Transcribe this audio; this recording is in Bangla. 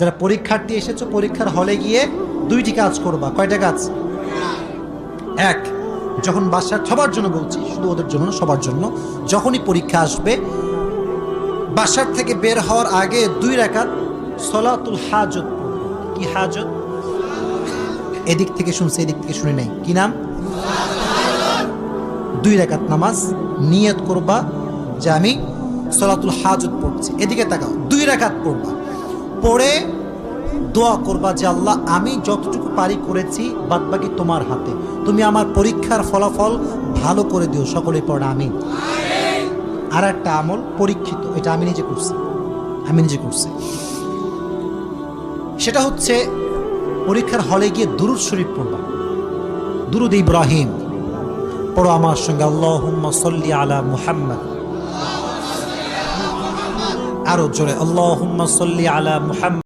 যারা পরীক্ষার্থী এসেছো, পরীক্ষার হলে গিয়ে দুইটি কাজ করবা। কয়টা কাজ? এক, যখন বাসার সবার জন্য বলছি, শুধু ওদের জন্য না, সবার জন্য, যখনই পরীক্ষা আসবে বাসার থেকে বের হওয়ার আগে 2 রাকাত সলাতুল হাজত পড়বে। কি হাজত? এদিক থেকে শুনছে, এদিক থেকে শুনে নাই। কি নাম? 2 রাকাত নামাজ নিয়ত করবা যে আমি সলাতুল হাজত পড়ছি। এদিকে তাকাও, 2 রাকাত পড়বা, পড়ে দোয়া করবা যে আল্লাহ আমি যতটুকু পারি করেছি, বাদ বাকি তোমার হাতে, তুমি আমার পরীক্ষার ফলাফল ভালো করে দিও। সকলেই পড়া আমিন। আর একটা আমল পরীক্ষিত, এটা আমি নিজে করছি, সেটা হচ্ছে পরীক্ষার হলে গিয়ে দুরূদ শরীফ পড়বা। দুরূদ ইব্রাহিম পড়ো আমার সঙ্গে, আল্লাহুম্মা সাল্লি আলা মুহাম্মদ। আরো জোরে, আল্লাহুম্মা সাল্লি আলা মুহাম্মদ।